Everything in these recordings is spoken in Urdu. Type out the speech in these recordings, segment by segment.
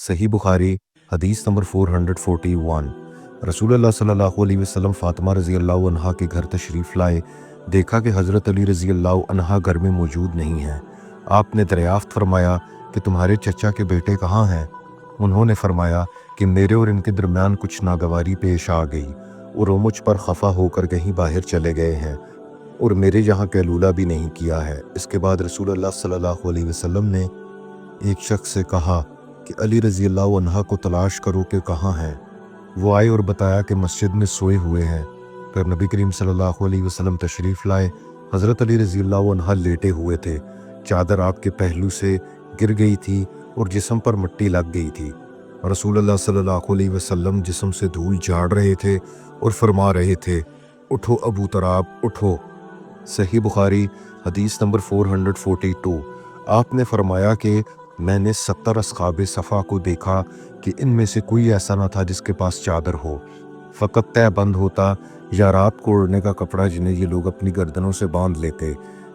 صحیح بخاری حدیث نمبر 441۔ رسول اللہ صلی اللہ علیہ وسلم فاطمہ رضی اللہ عنہا کے گھر تشریف لائے، دیکھا کہ حضرت علی رضی اللہ عنہا گھر میں موجود نہیں ہیں۔ آپ نے دریافت فرمایا کہ تمہارے چچا کے بیٹے کہاں ہیں؟ انہوں نے فرمایا کہ میرے اور ان کے درمیان کچھ ناگواری پیش آ گئی اور وہ مجھ پر خفا ہو کر کہیں باہر چلے گئے ہیں اور میرے یہاں قیلولہ بھی نہیں کیا ہے۔ اس کے بعد رسول اللہ صلی اللہ علیہ وسلم نے ایک شخص سے کہا کہ علی رضی اللہ عنہ کو تلاش کرو کہ کہاں ہیں۔ وہ آئے اور بتایا کہ مسجد میں سوئے ہوئے ہیں۔ پھر نبی کریم صلی اللہ علیہ وسلم تشریف لائے۔ حضرت علی رضی اللہ عنہ لیٹے ہوئے تھے، چادر آپ کے پہلو سے گر گئی تھی اور جسم پر مٹی لگ گئی تھی۔ رسول اللہ صلی اللہ علیہ وسلم جسم سے دھول جھاڑ رہے تھے اور فرما رہے تھے، اٹھو ابو تراب اٹھو۔ صحیح بخاری حدیث نمبر 442۔ آپ نے فرمایا کہ میں نے 70 اصحاب صفا کو دیکھا کہ ان میں سے کوئی ایسا نہ تھا جس کے پاس چادر ہو، فقط تہ بند ہوتا یا رات کو اڑنے کا کپڑا جنہیں یہ لوگ اپنی گردنوں سے باندھ لیتے۔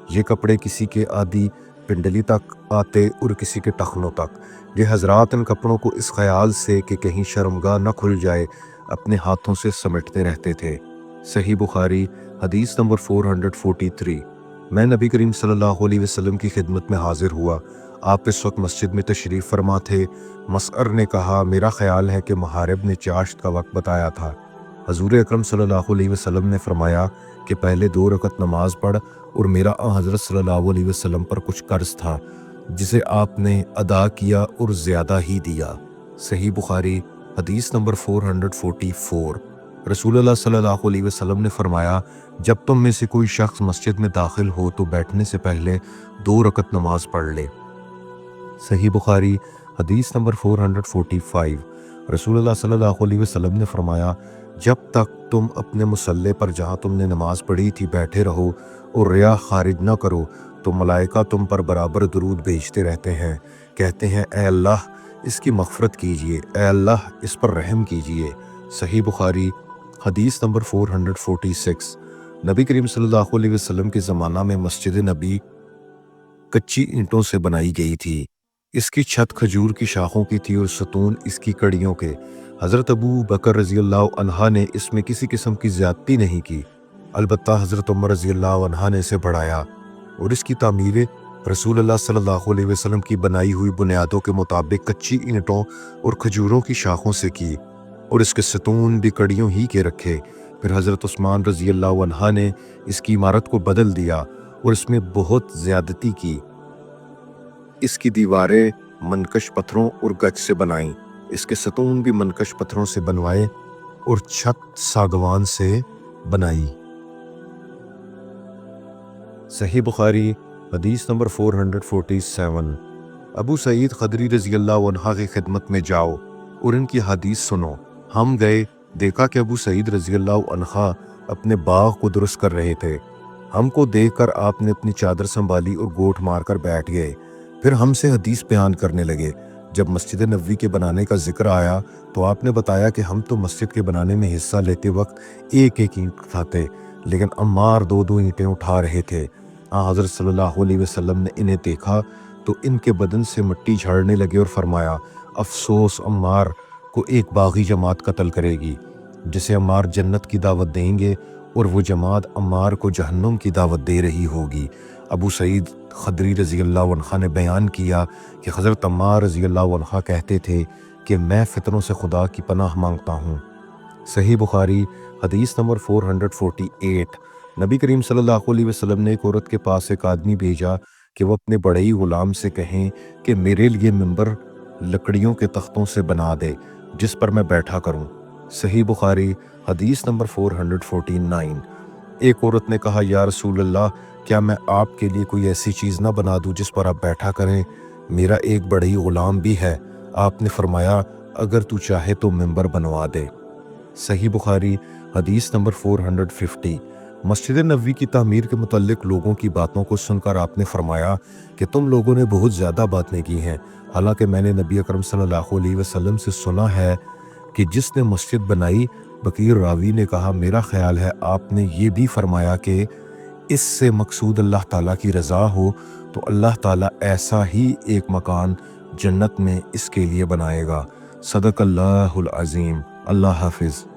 یہ کپڑے کسی کے آدھی پنڈلی تک آتے اور کسی کے ٹخنوں تک۔ یہ حضرات ان کپڑوں کو اس خیال سے کہ کہیں شرمگاہ نہ کھل جائے اپنے ہاتھوں سے سمیٹتے رہتے تھے۔ صحیح بخاری حدیث نمبر 443۔ میں نبی کریم صلی اللہ علیہ وسلم کی خدمت میں حاضر ہوا۔ آپ اس وقت مسجد میں تشریف فرما تھے۔ مسعر نے کہا، میرا خیال ہے کہ محارب نے چاشت کا وقت بتایا تھا۔ حضور اکرم صلی اللہ علیہ وسلم نے فرمایا کہ پہلے 2 رکعت نماز پڑھ، اور میرا حضرت صلی اللہ علیہ وسلم پر کچھ قرض تھا جسے آپ نے ادا کیا اور زیادہ ہی دیا۔ صحیح بخاری حدیث نمبر 444۔ رسول اللہ صلی اللہ علیہ وسلم نے فرمایا، جب تم میں سے کوئی شخص مسجد میں داخل ہو تو بیٹھنے سے پہلے 2 رکعت نماز پڑھ لے۔ صحیح بخاری حدیث نمبر 445۔ رسول اللہ صلی اللہ علیہ وسلم نے فرمایا، جب تک تم اپنے مصلی پر جہاں تم نے نماز پڑھی تھی بیٹھے رہو اور ریا خارج نہ کرو تو ملائکہ تم پر برابر درود بھیجتے رہتے ہیں، کہتے ہیں اے اللہ اس کی مغفرت کیجیے، اے اللہ اس پر رحم کیجیے۔ صحیح بخاری حدیث نمبر 446۔ نبی کریم صلی اللہ علیہ وسلم کے زمانہ میں مسجد نبی کچی اینٹوں سے بنائی گئی تھی۔ اس کی چھت کھجور کی شاخوں کی تھی اور ستون اس کی کڑیوں کے۔ حضرت ابو بکر رضی اللہ عنہ نے اس میں کسی قسم کی زیادتی نہیں کی، البتہ حضرت عمر رضی اللہ عنہ نے اسے بڑھایا اور اس کی تعمیر رسول اللہ صلی اللہ علیہ وسلم کی بنائی ہوئی بنیادوں کے مطابق کچی اینٹوں اور کھجوروں کی شاخوں سے کی، اور اس کے ستون بھی کڑیوں ہی کے رکھے۔ پھر حضرت عثمان رضی اللہ عنہ نے اس کی عمارت کو بدل دیا اور اس میں بہت زیادتی کی۔ اس کی دیواریں منقش پتھروں اور گچ سے بنائیں، اس کے ستون بھی منقش پتھروں سے بنوائے اور چھت ساگوان سے بنائی۔ صحیح بخاری حدیث نمبر 447۔ ابو سعید خدری رضی اللہ عنہ کی خدمت میں جاؤ اور ان کی حدیث سنو۔ ہم گئے، دیکھا کہ ابو سعید رضی اللہ عنہ اپنے باغ کو درست کر رہے تھے۔ ہم کو دیکھ کر آپ نے اپنی چادر سنبھالی اور گوٹھ مار کر بیٹھ گئے۔ پھر ہم سے حدیث بیان کرنے لگے۔ جب مسجد نبوی کے بنانے کا ذکر آیا تو آپ نے بتایا کہ ہم تو مسجد کے بنانے میں حصہ لیتے وقت ایک ایک اینٹ اٹھاتے، لیکن عمار 2 اینٹیں اٹھا رہے تھے۔ حضرت صلی اللہ علیہ وسلم نے انہیں دیکھا تو ان کے بدن سے مٹی جھاڑنے لگے اور فرمایا، افسوس عمار کو ایک باغی جماعت قتل کرے گی جسے عمار جنت کی دعوت دیں گے اور وہ جماعت عمار کو جہنم کی دعوت دے رہی ہوگی۔ ابو سعید خدری رضی اللہ عنہ نے بیان کیا کہ حضرت عمار رضی اللہ عنہ کہتے تھے کہ میں فتنوں سے خدا کی پناہ مانگتا ہوں۔ صحیح بخاری حدیث نمبر 448۔ نبی کریم صلی اللہ علیہ وسلم نے ایک عورت کے پاس ایک آدمی بھیجا کہ وہ اپنے بڑے ہی غلام سے کہیں کہ میرے لیے ممبر لکڑیوں کے تختوں سے بنا دے جس پر میں بیٹھا کروں۔ صحیح بخاری حدیث نمبر 449۔ ایک عورت نے کہا، یا رسول اللہ، کیا میں آپ کے لیے کوئی ایسی چیز نہ بنا دوں جس پر آپ بیٹھا کریں؟ میرا ایک بڑا ہی غلام بھی ہے۔ آپ نے فرمایا، اگر تو چاہے تو ممبر بنوا دے۔ صحیح بخاری حدیث نمبر 450۔ مسجد نبوی کی تعمیر کے متعلق لوگوں کی باتوں کو سن کر آپ نے فرمایا کہ تم لوگوں نے بہت زیادہ باتیں کی ہیں، حالانکہ میں نے نبی اکرم صلی اللہ علیہ وسلم سے سنا ہے کہ جس نے مسجد بنائی، بقیر راوی نے کہا، میرا خیال ہے آپ نے یہ بھی فرمایا کہ اس سے مقصود اللہ تعالیٰ کی رضا ہو، تو اللہ تعالیٰ ایسا ہی ایک مکان جنت میں اس کے لیے بنائے گا۔ صدق اللہ العظیم۔ اللہ حافظ۔